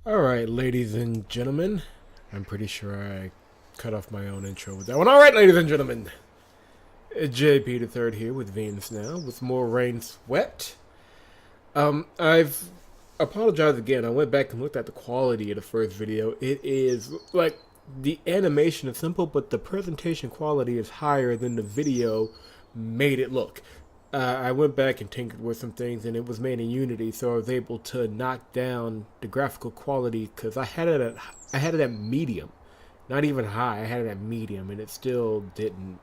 Alright, ladies and gentlemen. I'm pretty sure I cut off my own intro with that one. Alright, ladies and gentlemen. JP the Third here with Venus now, with more Rainswept. I've apologized again. I went back and looked at the quality of the first video. It is, like, the animation is simple, but the presentation quality is higher than the video made it look. I went back and tinkered with some things, and it was made in Unity, so I was able to knock down the graphical quality because I had it at medium, not even high. I had it at medium, and it still didn't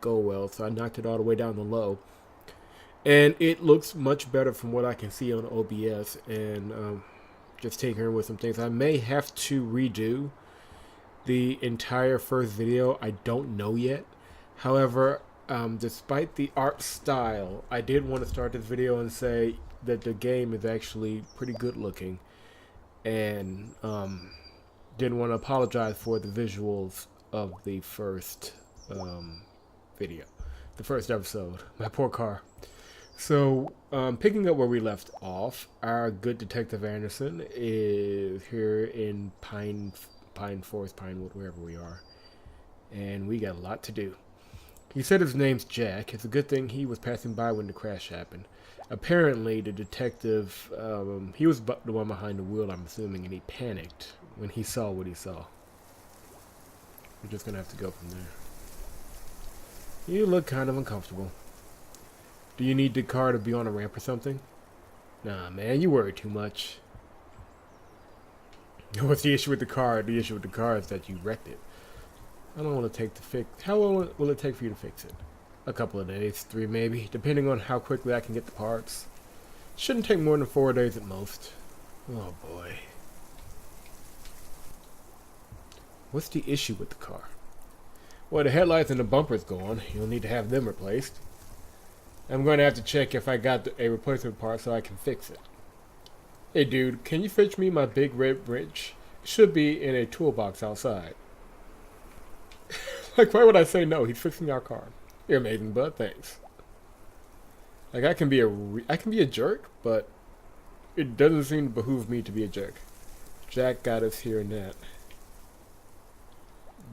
go well. So I knocked it all the way down to low, and it looks much better from what I can see on OBS. And just tinkering with some things, I may have to redo the entire first video. I don't know yet. However, despite the art style, I did want to start this video and say that the game is actually pretty good looking, and didn't want to apologize for the visuals of the first video, the first episode. My poor car. So, picking up where we left off, our good Detective Anderson is here in Pine Forest, Pinewood, wherever we are, and we got a lot to do. He said his name's Jack. It's a good thing he was passing by when the crash happened. Apparently, the detective, he was the one behind the wheel, I'm assuming, and he panicked when he saw what he saw. We're just going to have to go from there. You look kind of uncomfortable. Do you need the car to be on a ramp or something? Nah, man, you worry too much. What's the issue with the car? The issue with the car is that you wrecked it. I don't want to take the fix. How long will it take for you to fix it? A couple of days, 3 maybe, depending on how quickly I can get the parts. Shouldn't take more than 4 days at most. Oh boy. What's the issue with the car? Well, the headlights and the bumper's gone. You'll need to have them replaced. I'm going to have to check if I got a replacement part so I can fix it. Hey dude, can you fetch me my big red wrench? It should be in a toolbox outside. Like, why would I say no? He's fixing our car. You're amazing, bud. Thanks. Like, I can be a jerk, but it doesn't seem to behoove me to be a jerk. Jack got us here in that.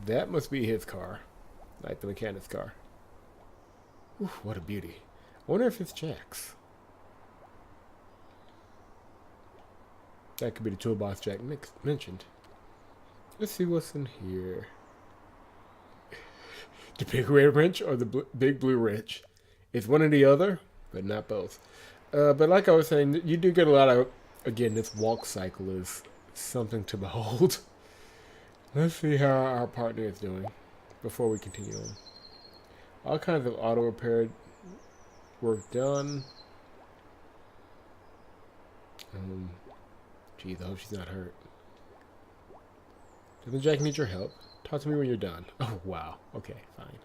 That must be his car. Like the mechanic's car. Oof, what a beauty. I wonder if it's Jack's. That could be the toolbox Jack mentioned. Let's see what's in here. The big red wrench or the big blue wrench? It's one or the other, but not both. But like I was saying, you do get a lot of, again, this walk cycle is something to behold. Let's see how our partner is doing before we continue on. All kinds of auto repair work done. Geez, I hope she's not hurt. Doesn't Jack need your help? Talk to me when you're done. Oh, wow. Okay, fine.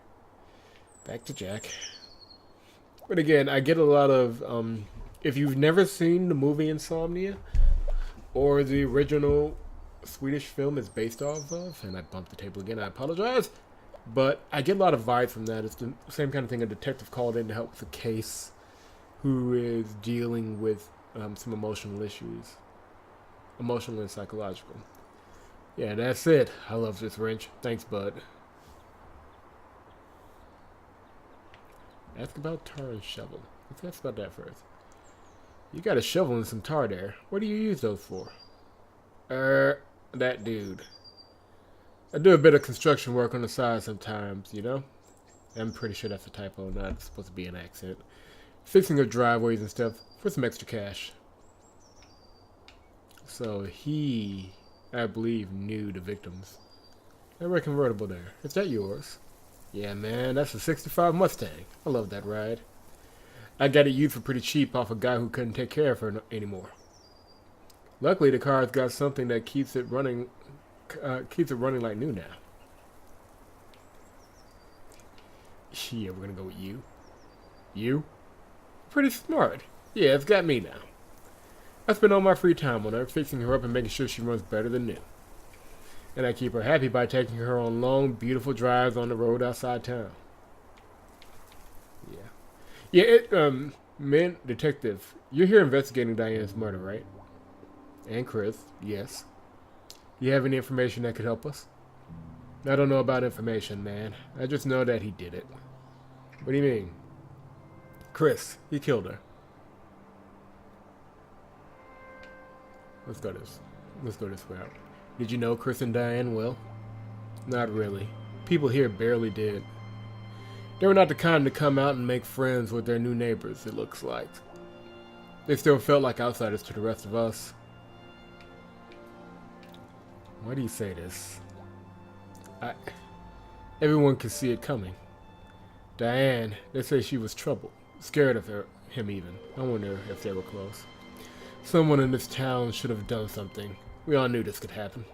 Back to Jack. But again, I get a lot of, if you've never seen the movie Insomnia, or the original Swedish film it's based off of, and I bumped the table again, I apologize, but I get a lot of vibes from that. It's the same kind of thing a detective called in to help with a case who is dealing with some emotional issues. Emotional and psychological. Yeah, that's it. I love this wrench. Thanks, bud. Ask about tar and shovel. Let's ask about that first. You got a shovel and some tar there. What do you use those for? That dude. I do a bit of construction work on the side sometimes, you know? I'm pretty sure that's a typo, not supposed to be an accent. Fixing of driveways and stuff for some extra cash. So he, I believe, knew the victims. That red convertible there. Is that yours? Yeah, man, that's a 65 Mustang. I love that ride. I got it used for pretty cheap off a guy who couldn't take care of her anymore. Luckily, the car's got something that keeps it running like new now. Yeah, we're gonna go with you. You? Pretty smart. Yeah, it's got me now. I spend all my free time on her, fixing her up and making sure she runs better than new. And I keep her happy by taking her on long, beautiful drives on the road outside town. Yeah. Yeah, man, detective, you're here investigating Diana's murder, right? And Chris, yes. You have any information that could help us? I don't know about information, man. I just know that he did it. What do you mean? Chris, he killed her. Let's go this way out. Did you know Chris and Diane well? Not really. People here barely did. They were not the kind to come out and make friends with their new neighbors, it looks like. They still felt like outsiders to the rest of us. Why do you say this? Everyone could see it coming. Diane, they say she was troubled. Scared of him even. I wonder if they were close. Someone in this town should have done something. We all knew this could happen.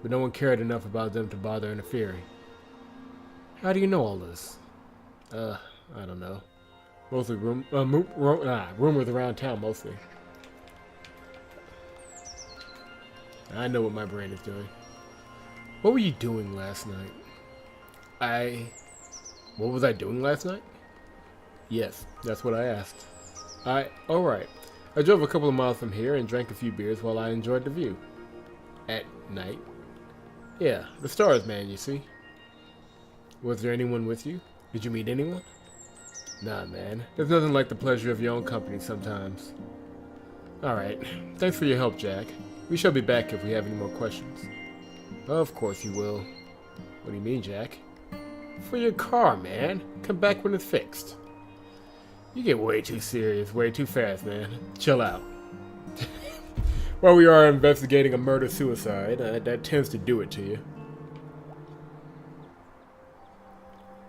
But no one cared enough about them to bother interfering. How do you know all this? I don't know. Mostly rumors around town, mostly. I know what my brain is doing. What were you doing last night? What was I doing last night? Yes, that's what I asked. Alright. I drove a couple of miles from here and drank a few beers while I enjoyed the view. At night? Yeah, the stars, man, you see. Was there anyone with you? Did you meet anyone? Nah, man. There's nothing like the pleasure of your own company sometimes. Alright. Thanks for your help, Jack. We shall be back if we have any more questions. Of course you will. What do you mean, Jack? For your car, man. Come back when it's fixed. You get way too serious, way too fast, man. Chill out. Well, we are investigating a murder-suicide. That tends to do it to you.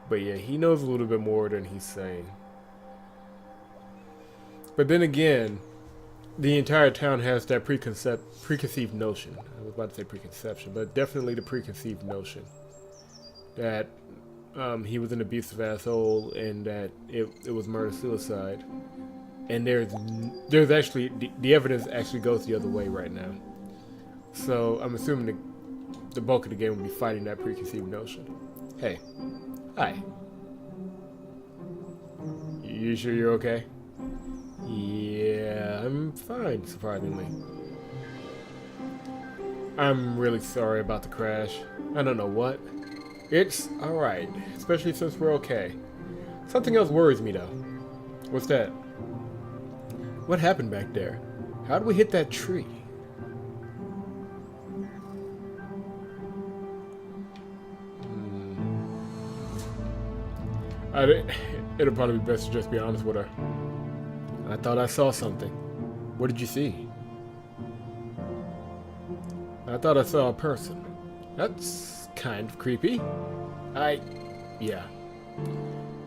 But yeah, he knows a little bit more than he's saying. But then again, the entire town has that preconceived notion. I was about to say preconception, but definitely the preconceived notion that he was an abusive asshole and that it was murder-suicide. And there's actually, the evidence actually goes the other way right now. So I'm assuming the bulk of the game will be fighting that preconceived notion. Hey. Hi. You sure you're okay? Yeah, I'm fine, surprisingly. I'm really sorry about the crash. I don't know what. It's alright, especially since we're okay. Something else worries me, though. What's that? What happened back there? How did we hit that tree? It'll probably be best to just be honest with her. I thought I saw something. What did you see? I thought I saw a person. That's kind of creepy. Yeah.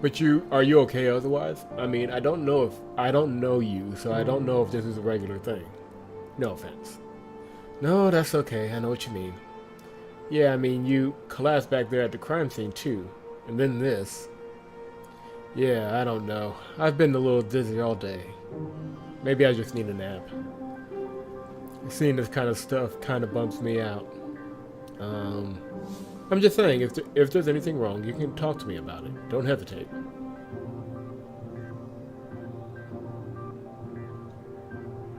But are you okay otherwise? I mean, I don't know you, so I don't know if this is a regular thing. No offense. No, that's okay. I know what you mean. Yeah, I mean, you collapsed back there at the crime scene too. And then this. Yeah, I don't know. I've been a little dizzy all day. Maybe I just need a nap. Seeing this kind of stuff kind of bumps me out. I'm just saying, if there's anything wrong, you can talk to me about it. Don't hesitate.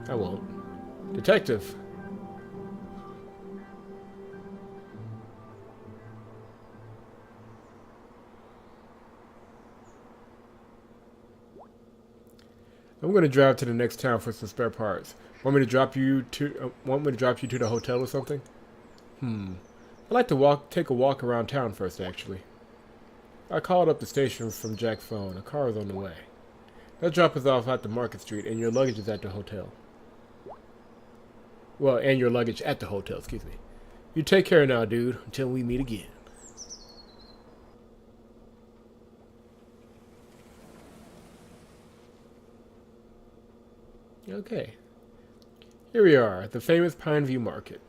I won't. Detective. I'm gonna drive to the next town for some spare parts. Want me to drop you to the hotel or something? I'd like to take a walk around town first, actually. I called up the station from Jack's phone. A car is on the way. They'll drop us off at the Market Street, and your luggage is at the hotel. Well, and your luggage at the hotel, excuse me. You take care now, dude, until we meet again. Okay. Here we are, at the famous Pineview Market.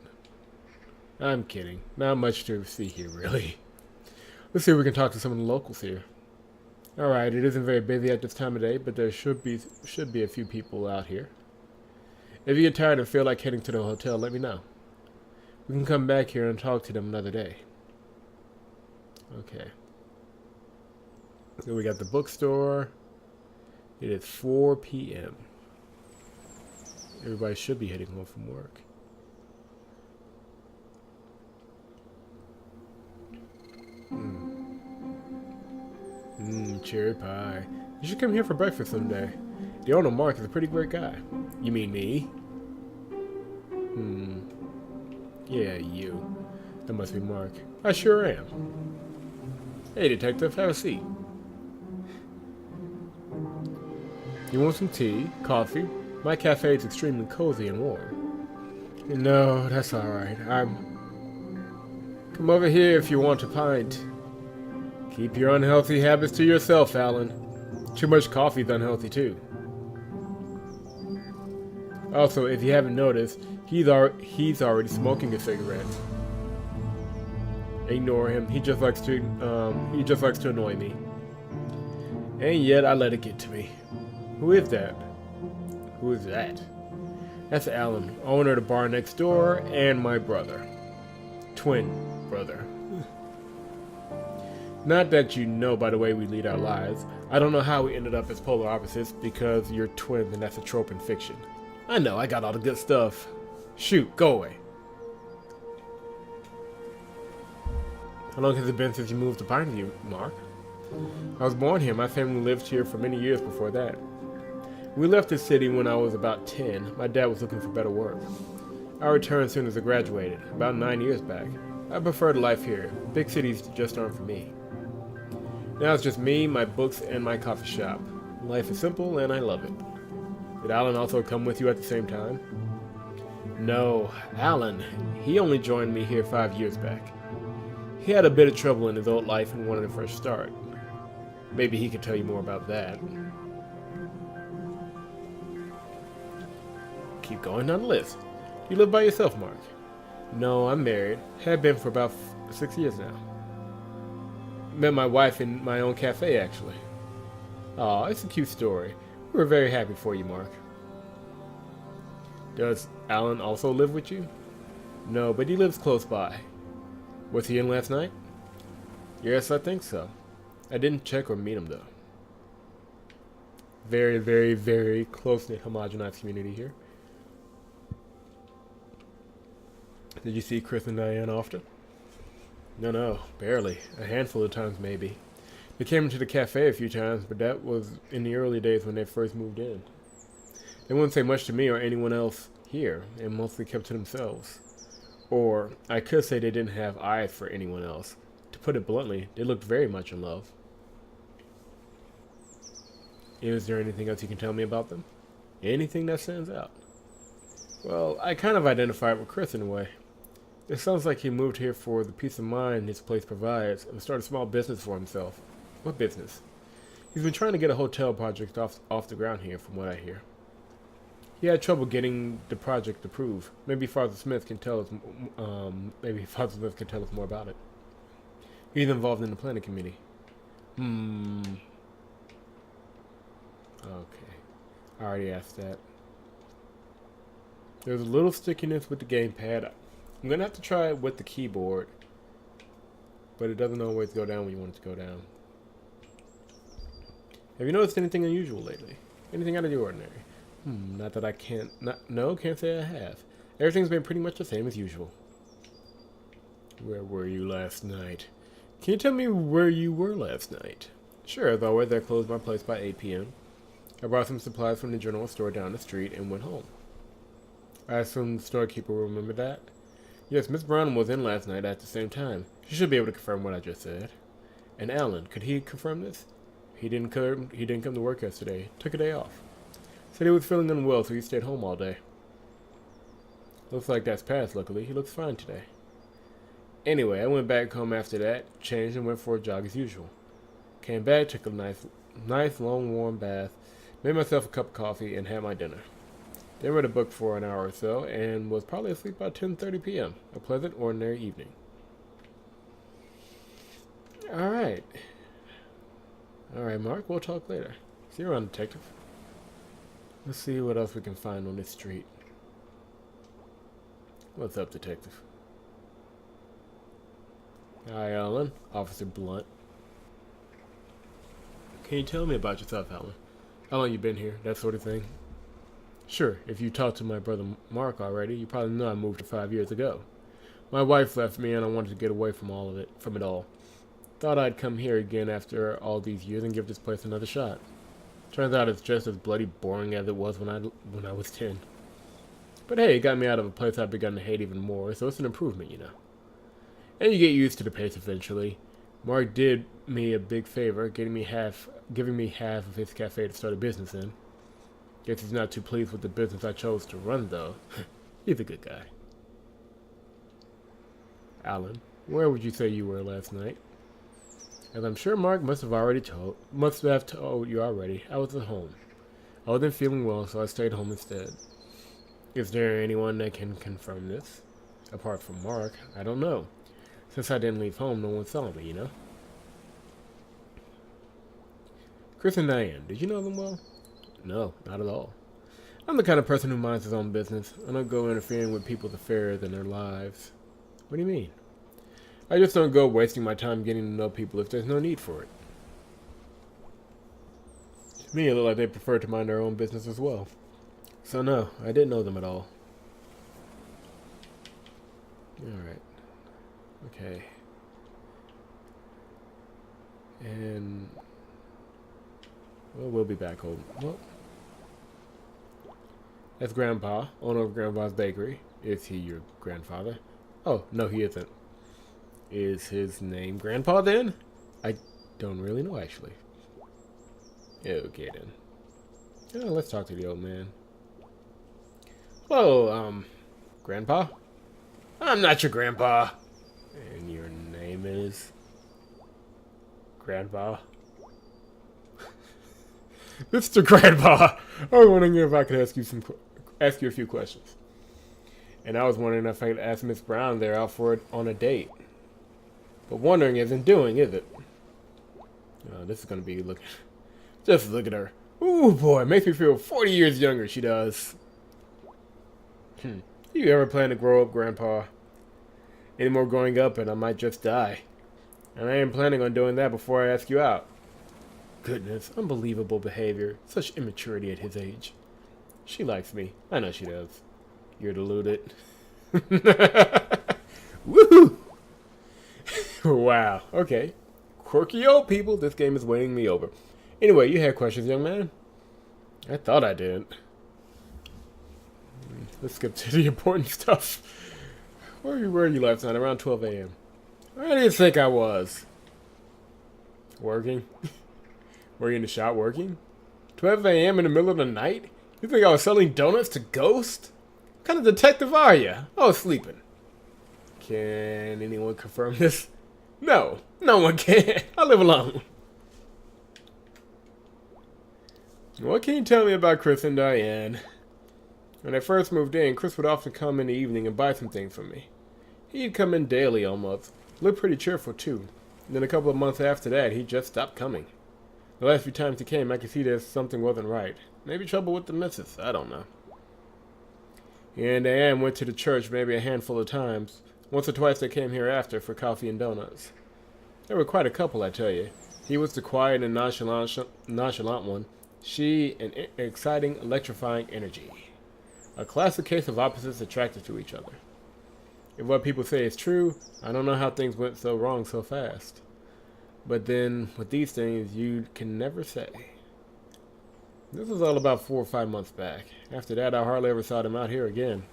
I'm kidding. Not much to see here, really. Let's see if we can talk to some of the locals here. Alright, it isn't very busy at this time of day, but there should be a few people out here. If you get tired and feel like heading to the hotel, let me know. We can come back here and talk to them another day. Okay. So we got the bookstore. It is 4 p.m. Everybody should be heading home from work. Cherry pie. You should come here for breakfast someday. The owner, Mark, is a pretty great guy. You mean me? Yeah, you. That must be Mark. I sure am. Hey, detective, have a seat. You want some tea? Coffee? My cafe is extremely cozy and warm. No, that's alright. Come over here if you want a pint. Keep your unhealthy habits to yourself, Alan. Too much coffee is unhealthy, too. Also, if you haven't noticed, he's already smoking a cigarette. Ignore him. He just likes to annoy me. And yet I let it get to me. Who is that? Who is that? That's Alan, owner of the bar next door, and my brother. Twin brother. Not that you know by the way we lead our lives. I don't know how we ended up as polar opposites, because you're twins and that's a trope in fiction. I know, I got all the good stuff. Shoot, go away. How long has it been since you moved to Pineview, Mark? I was born here. My family lived here for many years before that. We left the city when I was about 10. My dad was looking for better work. I returned as soon as I graduated, about 9 years back. I preferred life here. Big cities just aren't for me. Now it's just me, my books, and my coffee shop. Life is simple, and I love it. Did Alan also come with you at the same time? No, Alan. He only joined me here 5 years back. He had a bit of trouble in his old life and wanted a fresh start. Maybe he could tell you more about that. Keep going down the list. You live by yourself, Mark? No, I'm married. Have been for about 6 years now. Met my wife in my own cafe, actually. Aw, it's a cute story. We're very happy for you, Mark. Does Alan also live with you? No, but he lives close by. Was he in last night? Yes, I think so. I didn't check or meet him, though. Very, very, very close-knit, homogenized community here. Did you see Chris and Diane often? No, barely. A handful of times, maybe. They came into the cafe a few times, but that was in the early days when they first moved in. They wouldn't say much to me or anyone else here, and mostly kept to themselves. Or, I could say they didn't have eyes for anyone else. To put it bluntly, they looked very much in love. Is there anything else you can tell me about them? Anything that stands out? Well, I kind of identify it with Chris in a way. It sounds like he moved here for the peace of mind his place provides and started a small business for himself. What business? He's been trying to get a hotel project off the ground here, from what I hear. He had trouble getting the project approved. Maybe Father Smith can tell us. More about it. He's involved in the planning committee. Okay, I already asked that. There's a little stickiness with the gamepad. I'm gonna have to try it with the keyboard, but it doesn't always go down when you want it to go down. Have you noticed anything unusual lately? Anything out of the ordinary? Not that I can't. Can't say I have. Everything's been pretty much the same as usual. Where were you last night? Can you tell me where you were last night? Sure, as always, I closed my place by 8 p.m. I bought some supplies from the general store down the street and went home. I assume the storekeeper will remember that. Yes, Miss Brown was in last night at the same time. She should be able to confirm what I just said. And Alan, could he confirm this? He didn't come to work yesterday. Took a day off. Said he was feeling unwell, so he stayed home all day. Looks like that's past, luckily. He looks fine today. Anyway, I went back home after that, changed, and went for a jog as usual. Came back, took a nice long warm bath, made myself a cup of coffee, and had my dinner. Then read a book for an hour or so, and was probably asleep by 10:30 p.m. A pleasant, ordinary evening. Alright, Mark, we'll talk later. See you around, detective. Let's see what else we can find on this street. What's up, detective? Hi, Alan. Officer Blunt. Can you tell me about yourself, Alan? How long you been here? That sort of thing. Sure, if you talked to my brother Mark already, you probably know I moved 5 years ago. My wife left me and I wanted to get away from it all. Thought I'd come here again after all these years and give this place another shot. Turns out it's just as bloody boring as it was when I was 10. But hey, it got me out of a place I've begun to hate even more, so it's an improvement, you know. And you get used to the pace eventually. Mark did me a big favor, giving me half of his cafe to start a business in. Guess he's not too pleased with the business I chose to run, though. He's a good guy. Alan, where would you say you were last night? As I'm sure Mark must have told you already, I was at home. I wasn't feeling well, so I stayed home instead. Is there anyone that can confirm this? Apart from Mark, I don't know. Since I didn't leave home, no one saw me, you know? Chris and Diane, did you know them well? No, not at all. I'm the kind of person who minds his own business. I don't go interfering with people's affairs and their lives. What do you mean? I just don't go wasting my time getting to know people if there's no need for it. To me, it looked like they prefer to mind their own business as well. So no, I didn't know them at all. Alright. Okay. And... well, we'll be back home. Well, that's Grandpa, owner of Grandpa's Bakery. Is he your grandfather? Oh, no, he isn't. Is his name Grandpa then? I don't really know, actually. Okay, then. Yeah, let's talk to the old man. Hello, Grandpa? I'm not your grandpa. And your name is? Grandpa? Mr. Grandpa! I was wondering if I could ask you a few questions. And I was wondering if I could ask Miss Brown there out on a date. But wondering isn't doing, is it? This is gonna be looking... just look at her. Ooh, boy, makes me feel 40 years younger, she does. You ever plan to grow up, Grandpa? Any more growing up and I might just die. And I ain't planning on doing that before I ask you out. Goodness, unbelievable behavior. Such immaturity at his age. She likes me. I know she does. You're deluded. Woohoo! Wow, okay. Quirky old people, this game is winning me over. Anyway, you had questions, young man? I thought I did. Let's skip to the important stuff. Where were you last night? Around 12 a.m. Where do you think I was? Working? Were you in the shop working? 12 a.m. in the middle of the night? You think I was selling donuts to ghosts? What kind of detective are you? I was sleeping. Can anyone confirm this? No, no one can. I live alone. What can you tell me about Chris and Diane? When I first moved in, Chris would often come in the evening and buy some things from me. He'd come in daily almost. Looked pretty cheerful too. And then a couple of months after that, he just stopped coming. The last few times he came, I could see that something wasn't right. Maybe trouble with the missus, I don't know. He and Diane went to the church maybe a handful of times. Once or twice they came here after for coffee and donuts. They were quite a couple, I tell you. He was the quiet and nonchalant one. She, an exciting, electrifying energy. A classic case of opposites attracted to each other. If what people say is true, I don't know how things went so wrong so fast. But then, with these things, you can never say. This was all about 4 or 5 months back. After that, I hardly ever saw them out here again.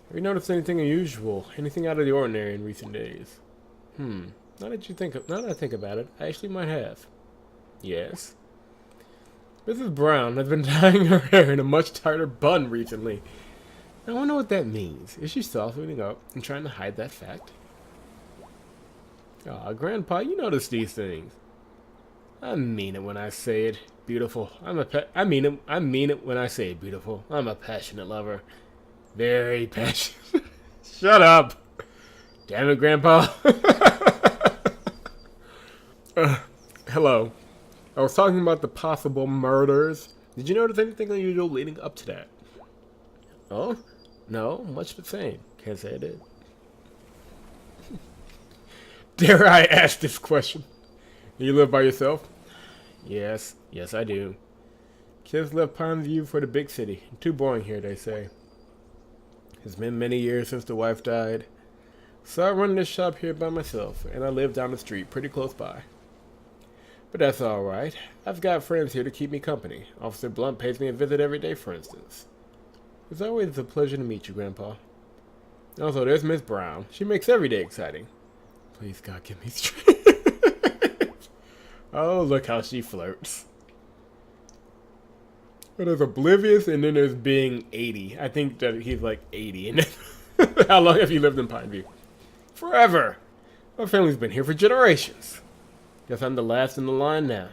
Have you noticed anything unusual, anything out of the ordinary in recent days? Now that I think about it, I actually might have. Yes. Mrs. Brown has been tying her hair in a much tighter bun recently. I wonder what that means. Is she softening up and trying to hide that fact? Aw, Grandpa, you notice these things. I mean it when I say it. Beautiful. I mean it when I say it, beautiful. I'm a passionate lover. Very passionate. Shut up. Damn it, Grandpa. Hello. I was talking about the possible murders. Did you notice anything unusual leading up to that? Oh? No, much the same. Can't say I did. Dare I ask this question? You live by yourself? Yes, yes I do. Kids left Pineview for the big city. Too boring here, they say. It's been many years since the wife died. So I run this shop here by myself, and I live down the street, pretty close by. But that's alright. I've got friends here to keep me company. Officer Blunt pays me a visit every day, for instance. It's always a pleasure to meet you, Grandpa. Also, there's Miss Brown. She makes every day exciting. Please, God, give me strength. Oh, look how she flirts. But there's Oblivious, and then there's being 80. I think that he's like 80. And how long have you lived in Pineview? Forever. My family's been here for generations. Guess I'm the last in the line now.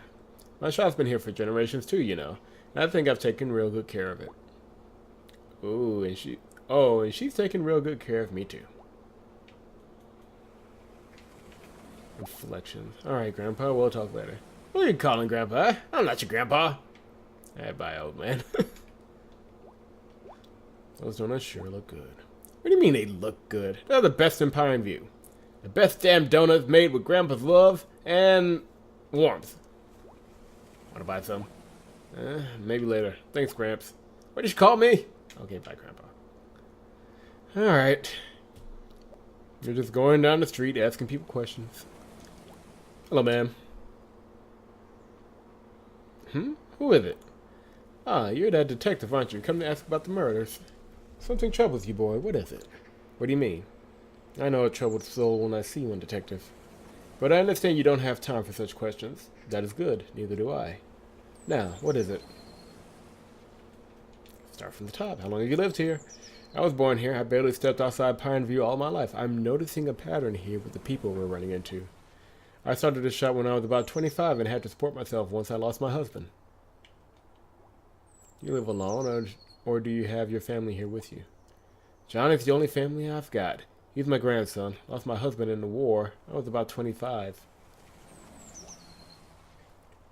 My shop's been here for generations too, you know. And I think I've taken real good care of it. Ooh, and she's taking real good care of me too. Reflections. Alright, Grandpa, we'll talk later. What are you calling Grandpa? I'm not your grandpa. Hey, bye, old man. Those donuts sure look good. What do you mean they look good? They're the best in Pineview. The best damn donuts made with Grandpa's love and warmth. Want to buy some? Maybe later. Thanks, Gramps. What did you call me? Okay, bye, Grandpa. Alright. You're just going down the street asking people questions. Hello, ma'am. Who is it? Ah, you're that detective, aren't you? Come to ask about the murders. Something troubles you, boy. What is it? What do you mean? I know a troubled soul when I see one, detective. But I understand you don't have time for such questions. That is good. Neither do I. Now, what is it? Start from the top. How long have you lived here? I was born here. I barely stepped outside Pineview all my life. I'm noticing a pattern here with the people we're running into. I started this shop when I was about 25 and had to support myself once I lost my husband. You live alone, or do you have your family here with you? Johnny's the only family I've got. He's my grandson. Lost my husband in the war. I was about 25.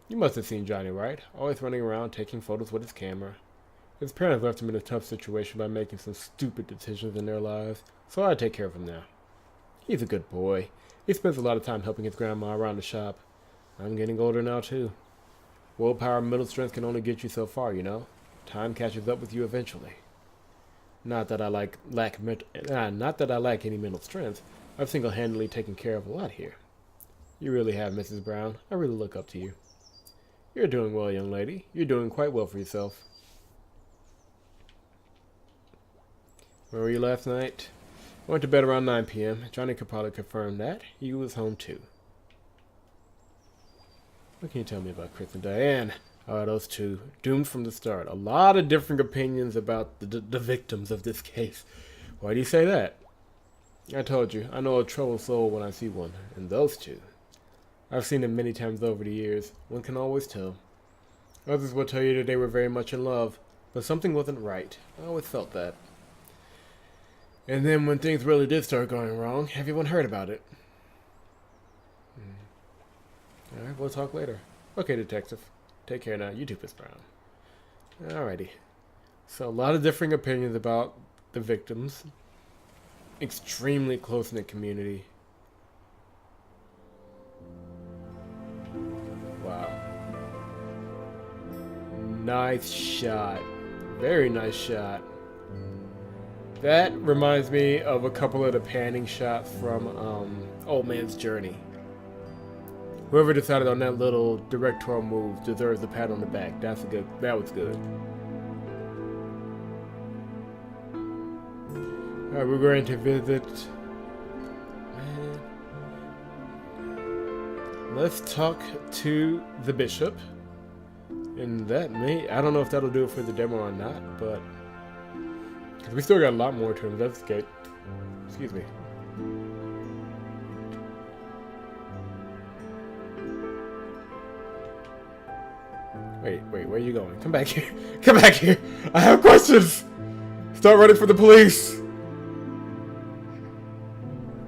You must have seen Johnny, right? Always running around taking photos with his camera. His parents left him in a tough situation by making some stupid decisions in their lives, so I take care of him now. He's a good boy. He spends a lot of time helping his grandma around the shop. I'm getting older now, too. Willpower and mental strength can only get you so far, you know? Time catches up with you eventually. Not that I lack any mental strength. I've single-handedly taken care of a lot here. You really have, Mrs. Brown. I really look up to you. You're doing well, young lady. You're doing quite well for yourself. Where were you last night? I went to bed around 9 p.m. Johnny could probably confirm that. He was home, too. What can you tell me about Chris and Diane? How are those two? Doomed from the start. A lot of different opinions about the victims of this case. Why do you say that? I told you, I know a troubled soul when I see one. And those two. I've seen them many times over the years. One can always tell. Others will tell you that they were very much in love. But something wasn't right. I always felt that. And then when things really did start going wrong, everyone heard about it. Alright, we'll talk later. Okay, detective. Take care now. You too, Miss Brown. Alrighty. So, a lot of differing opinions about the victims. Extremely close-knit community. Wow. Nice shot. Very nice shot. That reminds me of a couple of the panning shots from Old Man's Journey. Whoever decided on that little directorial move deserves a pat on the back. That was good. Alright, we're going to visit. Let's talk to the bishop. And I don't know if that'll do it for the demo or not, but because we still got a lot more to investigate. Excuse me. Wait, where are you going? Come back here. Come back here. I have questions. Start running for the police.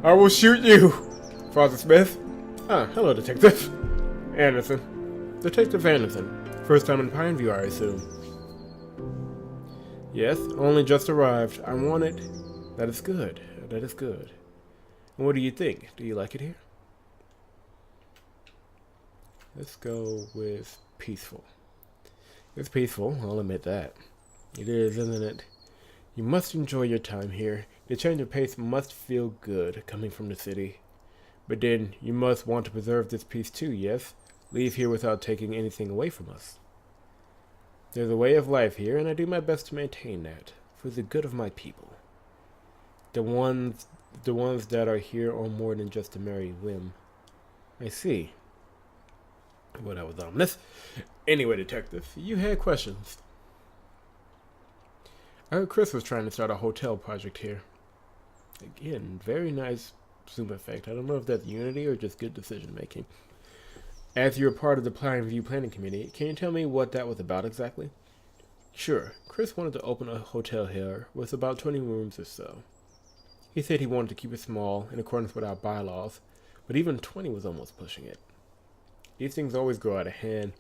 I will shoot you. Father Smith. Ah, hello, Detective. Anderson. Detective Anderson. First time in Pineview, I assume. Yes, only just arrived. I want it. That is good. That is good. And what do you think? Do you like it here? Let's go with peaceful. It's peaceful, I'll admit that. It is, isn't it? You must enjoy your time here. The change of pace must feel good, coming from the city. But then, you must want to preserve this peace too, yes? Leave here without taking anything away from us. There's a way of life here, and I do my best to maintain that, for the good of my people. The ones that are here are more than just a merry whim. I see. Well, that was ominous. Anyway, Detective, you had questions. I heard Chris was trying to start a hotel project here. Again, very nice zoom effect. I don't know if that's Unity or just good decision making. As you're part of the Pineview Planning Committee, can you tell me what that was about exactly? Sure. Chris wanted to open a hotel here with about 20 rooms or so. He said he wanted to keep it small, in accordance with our bylaws, but even 20 was almost pushing it. These things always grow out of hand.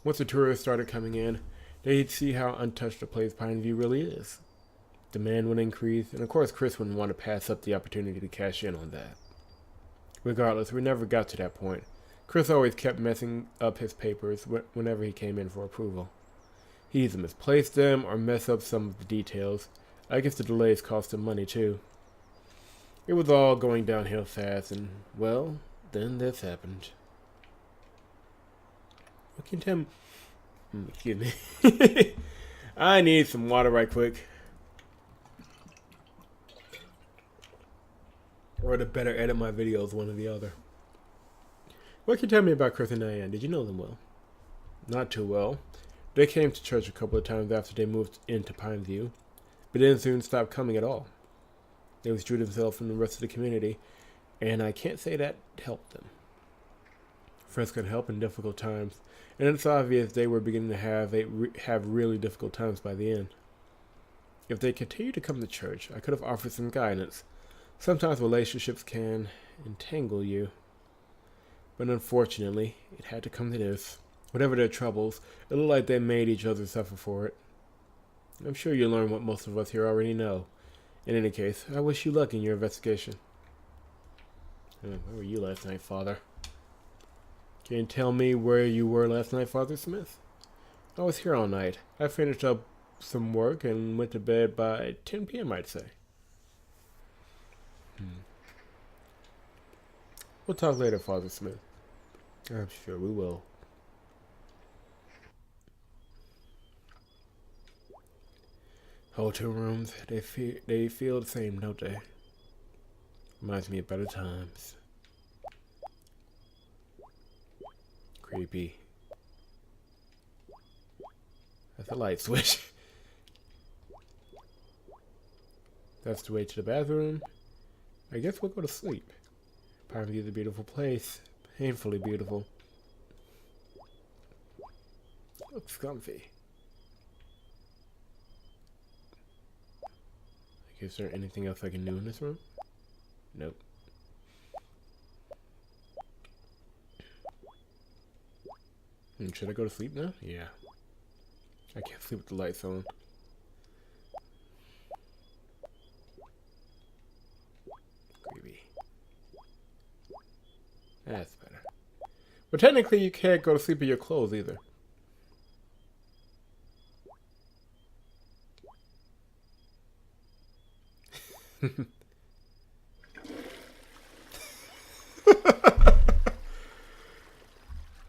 Once the tourists started coming in, they'd see how untouched a place Pineview really is. Demand would increase, and of course Chris wouldn't want to pass up the opportunity to cash in on that. Regardless, we never got to that point. Chris always kept messing up his papers whenever he came in for approval. He either misplaced them or messed up some of the details. I guess the delays cost him money too. It was all going downhill fast, and, well, then this happened. What can you tell me? Excuse me. I need some water right quick. Or to better edit my videos, one or the other. What can you tell me about Chris and Diane? Did you know them well? Not too well. They came to church a couple of times after they moved into Pineview, but then soon stopped coming at all. They withdrew themselves from the rest of the community, and I can't say that helped them. Friends can help in difficult times, and it's obvious they were beginning to have really difficult times by the end. If they continued to come to church, I could have offered some guidance. Sometimes relationships can entangle you. But unfortunately, it had to come to this. Whatever their troubles, it looked like they made each other suffer for it. I'm sure you'll learn what most of us here already know. In any case, I wish you luck in your investigation. Where were you last night, Father? Can you tell me where you were last night, Father Smith? I was here all night. I finished up some work and went to bed by 10 p.m., I'd say. We'll talk later, Father Smith. I'm sure we will. Hotel rooms, they feel the same, don't they? Reminds me of better times. Creepy. That's a light switch. That's the way to the bathroom. I guess we'll go to sleep. Pineview is a beautiful place. Painfully beautiful. Looks comfy. Is there anything else I can do in this room? Nope. Should I go to sleep now? Yeah. I can't sleep with the lights on. Creepy. That's better. But technically you can't go to sleep in your clothes either.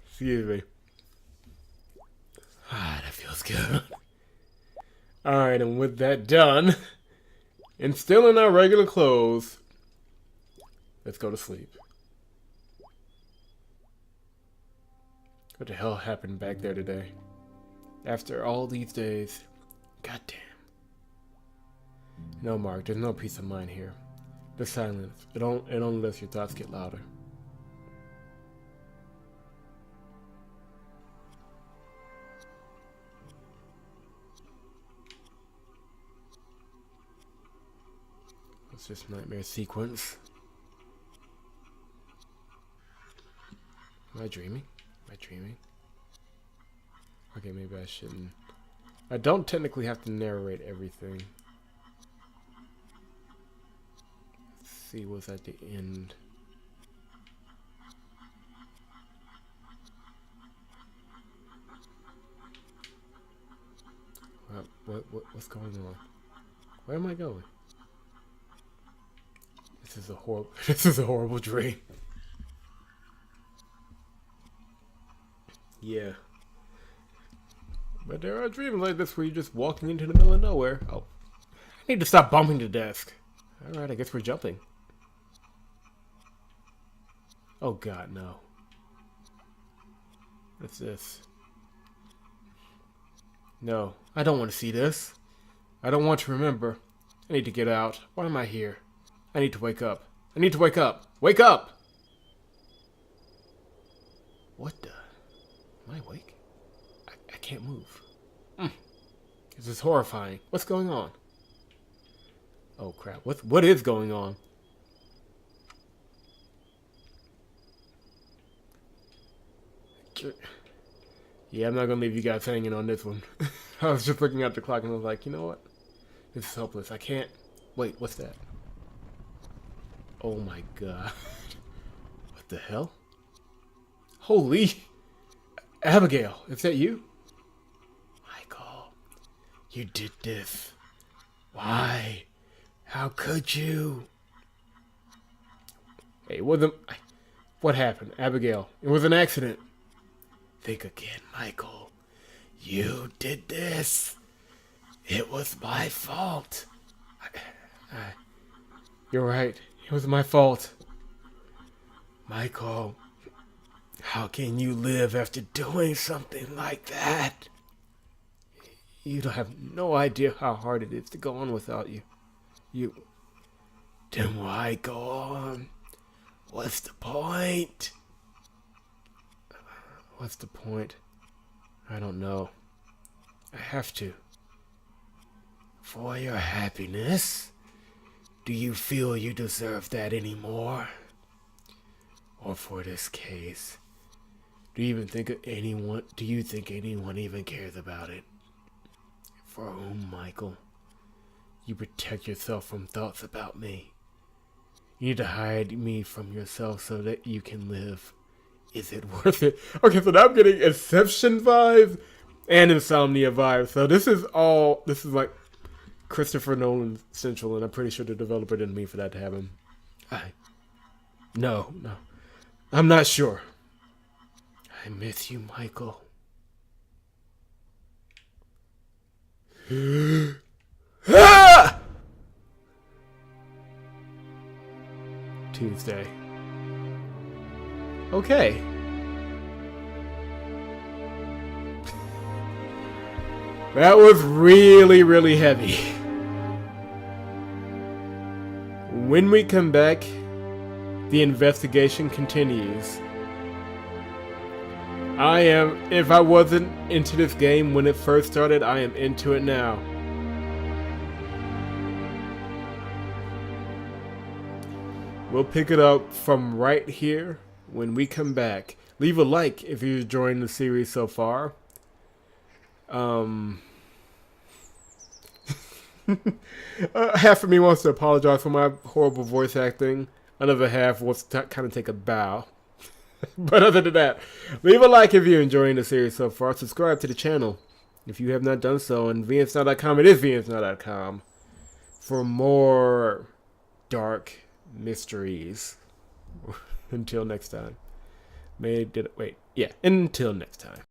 Excuse me. Ah, that feels good. Alright, and with that done, and still in our regular clothes, let's go to sleep. What the hell happened back there today? After all these days, goddamn. No, Mark, there's no peace of mind here. The silence, it only lets your thoughts get louder. What's this nightmare sequence? Am I dreaming? Am I dreaming? Okay, maybe I shouldn't. I don't technically have to narrate everything. Let's see what's at the end. What's going on? Where am I going? This is a horrible. This is a horrible dream. Yeah. But there are dreams like this where you're just walking into the middle of nowhere. Oh, I need to stop bumping the desk. All right, I guess we're jumping. Oh God, no. What's this? No, I don't want to see this. I don't want to remember. I need to get out. Why am I here? I need to wake up. I need to wake up. Wake up! What the? Am I awake? I can't move. This is horrifying. What's going on? Oh crap. What is going on? Yeah, I'm not gonna leave you guys hanging on this one. I was just looking at the clock and I was like, you know what? This is hopeless. I can't. Wait, what's that? Oh my God. What the hell? Holy. Abigail, is that you? Michael, you did this. Why? How could you? Hey, what happened? Abigail, it was an accident. Think again, Michael. You did this. It was my fault. You're right. It was my fault. Michael, how can you live after doing something like that? You don't have no idea how hard it is to go on without you. Then why go on? What's the point? What's the point? I don't know. I have to. For your happiness? Do you feel you deserve that anymore? Or for this case? Do you think anyone even cares about it? For whom, Michael? You protect yourself from thoughts about me. You need to hide me from yourself so that you can live. Is it worth it? Okay, so now I'm getting Inception vibes and Insomnia vibes. So this is like Christopher Nolan central, and I'm pretty sure the developer didn't mean for that to happen. No. I'm not sure. I miss you, Michael. Ah! Tuesday. Okay. That was really, really heavy. When we come back, the investigation continues. If I wasn't into this game when it first started, I am into it now. We'll pick it up from right here when we come back. Leave a like if you're enjoying the series so far. Half of me wants to apologize for my horrible voice acting. Another half wants to kind of take a bow. But other than that, leave a like if you're enjoying the series so far. Subscribe to the channel if you have not done so. And VNSnow.com, it is VNSnow.com for more dark mysteries. Until next time. Until next time.